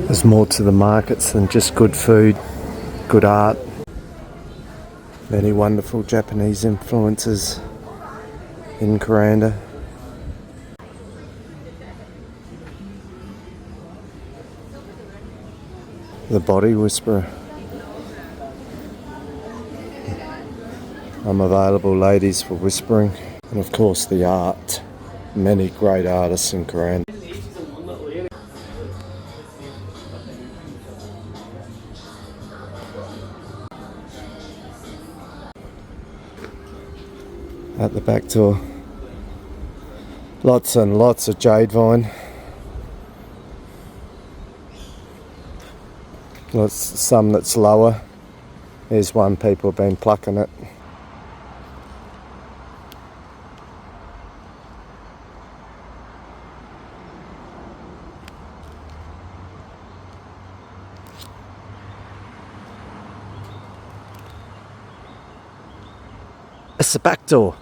There's more to the markets than just good food, good art. Many wonderful Japanese influences in Kuranda. The Body Whisperer. I'm available, ladies, for whispering. And of course the art. Many great artists in Kuranda. At the back door, lots and lots of jade vine. Some that's lower. There's one, people have been plucking it. It's the back door.